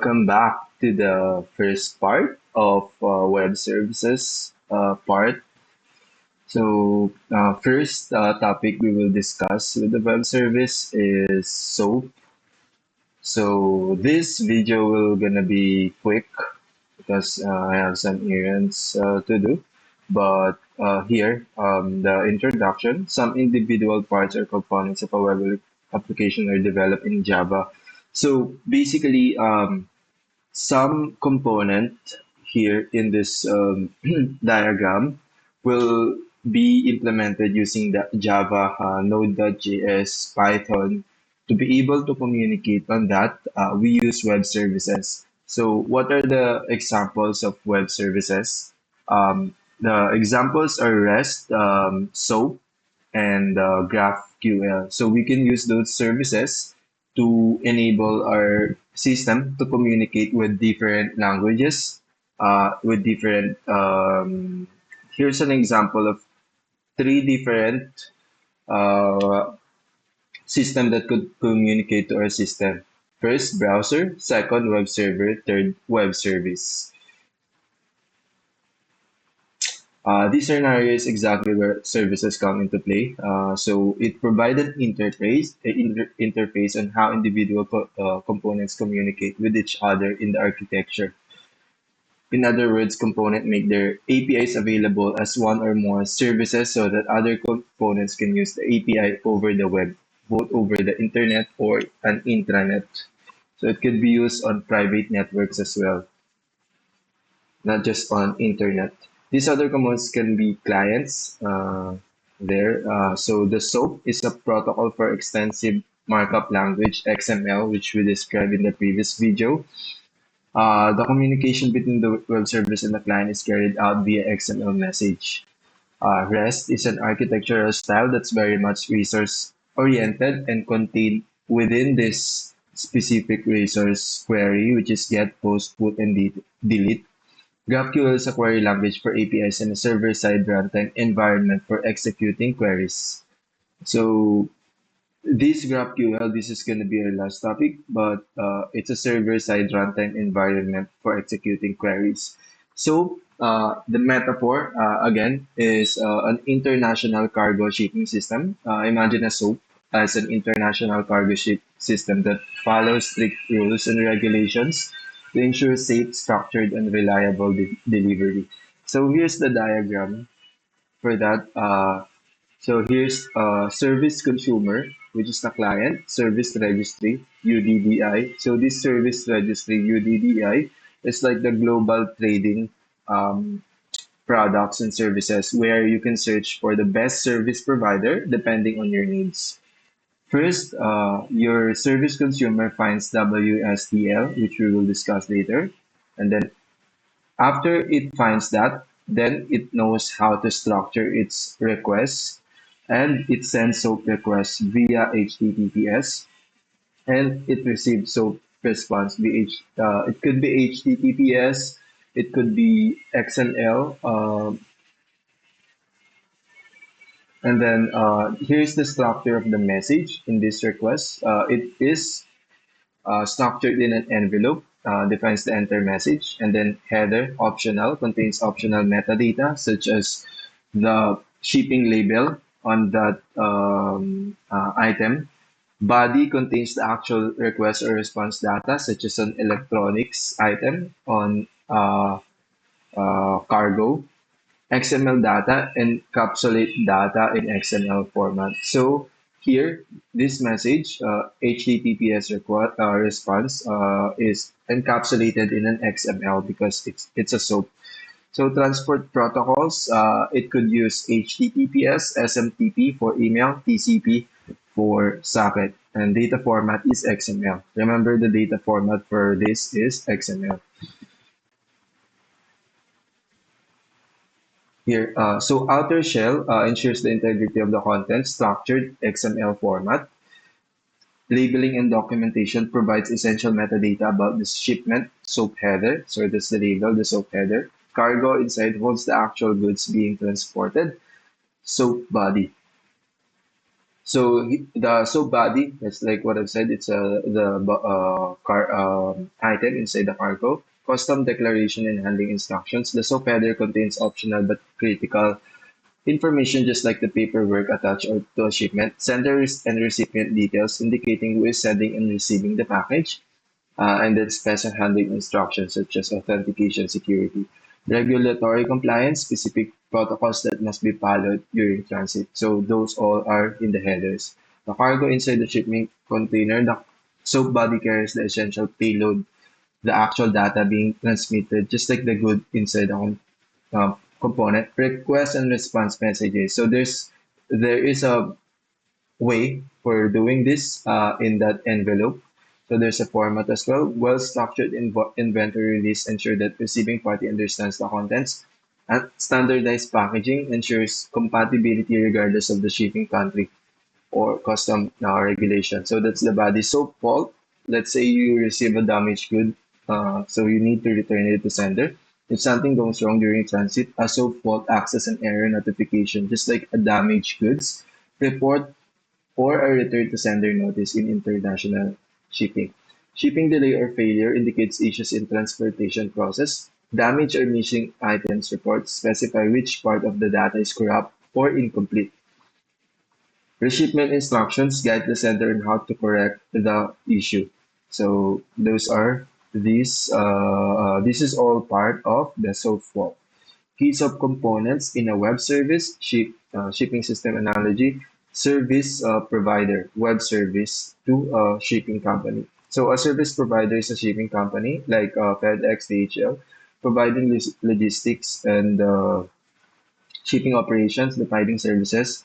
welcome back to the first part of web services part. First topic we will discuss with the web service is SOAP. So, this video will gonna be quick because I have some errands to do. But here, the introduction, some individual parts or components of a web application are developed in Java. So, basically, some component here in this diagram will be implemented using the Java, Node.js, Python. To be able to communicate on that, we use web services. So what are the examples of web services? The examples are REST, SOAP, and GraphQL. So we can use those services to enable our system to communicate with different languages, with different. Here's an example of three different uh, system that could communicate to our system. First, browser. Second, web server. Third, web service. These scenarios exactly where services come into play. So it provided interface on how individual components communicate with each other in the architecture. In other words, components make their APIs available as one or more services so that other components can use the API over the web, both over the internet or an intranet. So it could be used on private networks as well, not just on internet. These other commands can be clients there. So the SOAP is a protocol for extensive markup language, XML, which we described in the previous video. The communication between the web service and the client is carried out via XML message. REST is an architectural style that's very much resource oriented and contained within this specific resource query, which is get, post, put, and delete. GraphQL is a query language for APIs and a server-side runtime environment for executing queries. So this GraphQL, this is going to be our last topic, but it's a server-side runtime environment for executing queries. So the metaphor, again, is an international cargo shipping system. Imagine a SOAP as an international cargo ship system that follows strict rules and regulations to ensure safe, structured, and reliable delivery. So here's the diagram for that. So here's service consumer, which is the client, service registry, UDDI. So this service registry, UDDI, is like the global trading um, products and services where you can search for the best service provider depending on your needs. First, your service consumer finds WSDL, which we will discuss later. And then after it finds that, then it knows how to structure its requests and it sends SOAP requests via HTTPS and it receives SOAP response via it could be HTTPS, it could be XML, and then here's the structure of the message in this request. It is structured in an envelope, defines the enter message, and then header optional contains optional metadata such as the shipping label on that item. Body contains the actual request or response data such as an electronics item on cargo. XML data encapsulate data in XML format. So here, this message, HTTPS response, is encapsulated in an XML because it's a SOAP. So transport protocols, it could use HTTPS, SMTP for email, TCP for socket, and data format is XML. Remember the data format for this is XML. Here, so outer shell ensures the integrity of the content, structured XML format. Labeling and documentation provides essential metadata about the shipment, SOAP header. So that's the label, the SOAP header. Cargo inside holds the actual goods being transported. SOAP body. So the soap body, that's like what I've said. It's the car item inside the cargo. Custom declaration and handling instructions. The soap header contains optional but critical information, just like the paperwork attached or to a shipment. Senders and recipient details indicating who is sending and receiving the package, and then special handling instructions such as authentication security. Regulatory compliance, specific protocols that must be followed during transit. So those all are in the headers. The cargo inside the shipping container, the soap body carries the essential payload, the actual data being transmitted, just like the good inside the component. Request and response messages. So there is a way for doing this in that envelope. So there's a format as well. Well-structured inventory list ensure that receiving party understands the contents. And standardized packaging ensures compatibility regardless of the shipping country or custom regulation. So that's the body. So fault, let's say you receive a damaged good, so you need to return it to sender. If something goes wrong during transit, a soap fault acts as an error notification, just like a damaged goods report or a return to sender notice in international shipping. Shipping delay or failure indicates issues in transportation process. Damage or missing items reports specify which part of the data is corrupt or incomplete. Reshipment instructions guide the sender on how to correct the issue. So those are this is all part of the SOAP. Key subcomponents in a web service, shipping system analogy, service provider, web service to a shipping company. So a service provider is a shipping company like FedEx, DHL, providing logistics and shipping operations, providing services.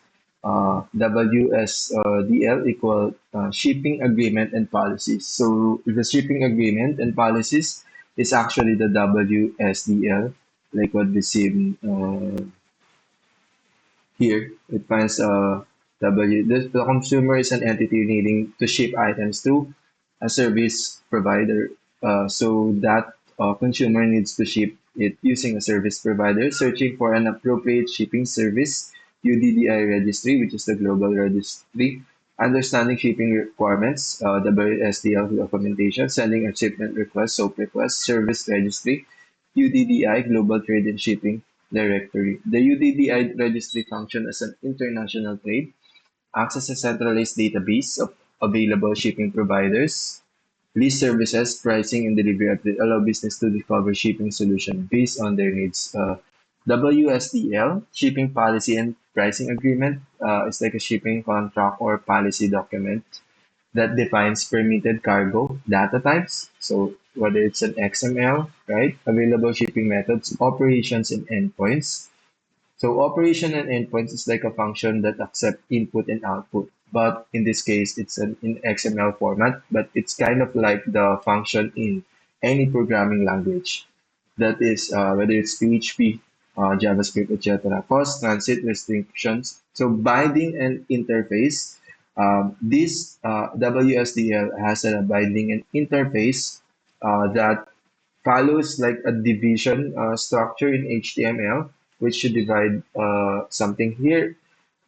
WSDL equal shipping agreement and policies. So the shipping agreement and policies is actually the WSDL, like what we see here. It finds the consumer is an entity needing to ship items to a service provider. So that consumer needs to ship it using a service provider, searching for an appropriate shipping service, UDDI registry, which is the global registry, understanding shipping requirements, WSDL documentation, sending a shipment request, SOAP request, service registry, UDDI, Global Trade and Shipping Directory. The UDDI registry functions as an international trade, acts as a centralized database of available shipping providers, list services, pricing, and delivery update, allow business to discover shipping solution based on their needs. WSDL, Shipping Policy and Pricing Agreement, is like a shipping contract or policy document that defines permitted cargo data types. So whether it's an XML, right? Available shipping methods, operations, and endpoints. So operation and endpoints is like a function that accept input and output. But in this case, it's an in XML format, but it's kind of like the function in any programming language. That is, whether it's PHP, JavaScript, etc. Cost, transit, restrictions. So binding and interface. This WSDL has a binding and interface that follows like a division structure in HTML, which should divide something here.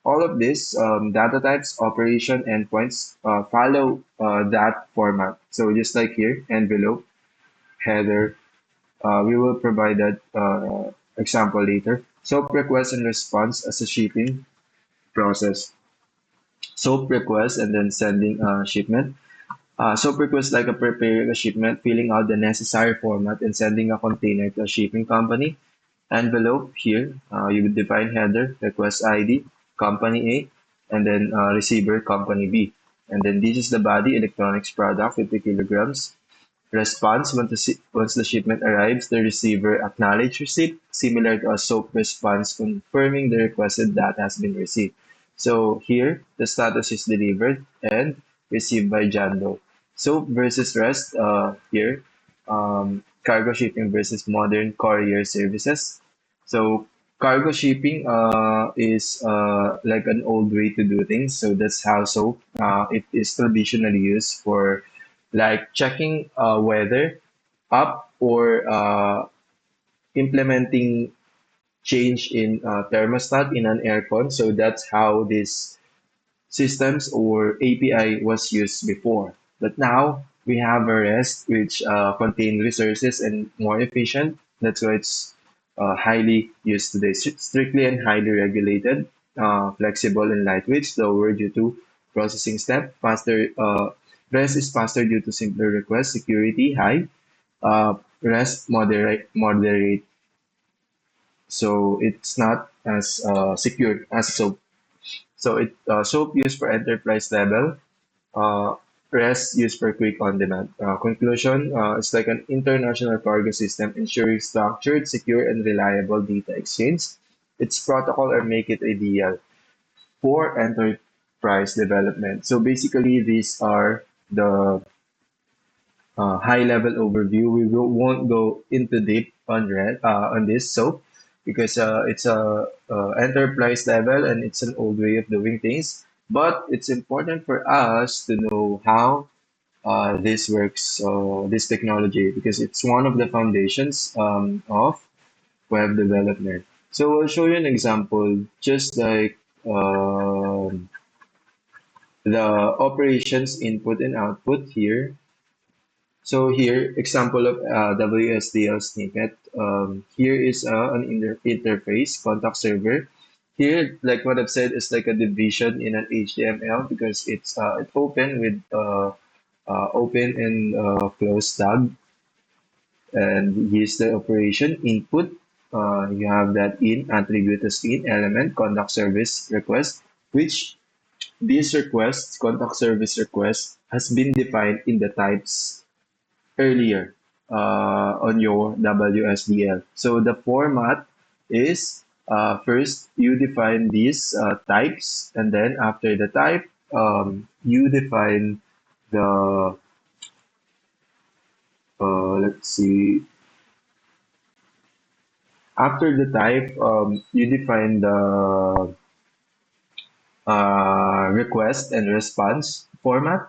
All of this, data types, operation, endpoints, follow that format. So just like here, envelope, header, we will provide that example later. SOAP request and response as a shipping process. SOAP request and then sending shipment. SOAP request like a preparing a shipment, filling out the necessary format, and sending a container to a shipping company. Envelope here, you would define header, request ID, company A, and then receiver, company B. And then this is the body, electronics product, 50 kilograms. Response, once the shipment arrives, the receiver acknowledge receipt, similar to a SOAP response confirming the requested data has been received. So here, the status is delivered and received by John Doe. SOAP versus REST here, cargo shipping versus modern courier services. So cargo shipping is like an old way to do things. So that's how SOAP it is traditionally used for like checking weather up or implementing change in thermostat in an aircon. So that's how this systems or API was used before. But now we have a REST which contain resources and more efficient. That's why it's highly used today. Strictly and highly regulated, flexible and lightweight, slower due to processing step, faster. REST is faster due to simpler request, security high, REST moderate, so it's not as secure as SOAP. So SOAP used for enterprise level, uh, REST used for quick on demand. Conclusion: it's like an international cargo system ensuring structured, secure, and reliable data exchange. Its protocol are make it ideal for enterprise development. So basically, these are the high-level overview. Won't go into deep on this so because it's a enterprise level and it's an old way of doing things. But it's important for us to know how this works, this technology, because it's one of the foundations of web development. So I'll show you an example, just like the operations input and output here. So here, example of WSDL snippet. Here is an interface, contact server. Here, like what I've said, is like a division in an HTML because it's open with open and close tag, and here's the operation input. You have that in attribute as in element contact service request, which this request contact service request has been defined in the types earlier on your WSDL. So the format is first you define these types, and then after the type, you define the let's see. After the type, you define the request and response format.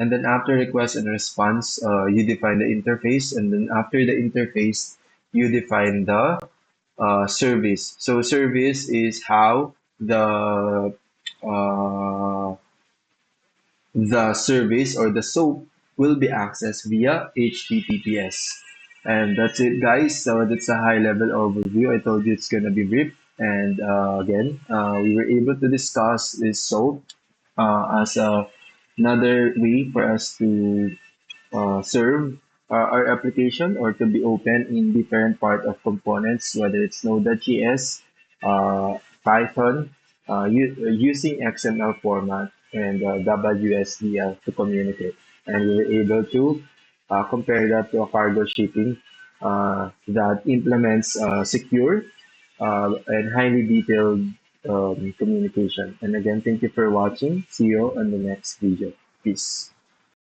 And then after request and response, you define the interface. And then after the interface, you define the service. So service is how uh, the service or the SOAP will be accessed via HTTPS. And that's it, guys. So that's a high level overview. I told you it's going to be brief. And again, we were able to discuss this SOAP as another way for us to serve our application or to be open in different part of components, whether it's Node.js, Python, using XML format and WSDL to communicate. And we're able to compare that to a cargo shipping that implements secure and highly detailed communication. And again, thank you for watching. See you on the next video. Peace.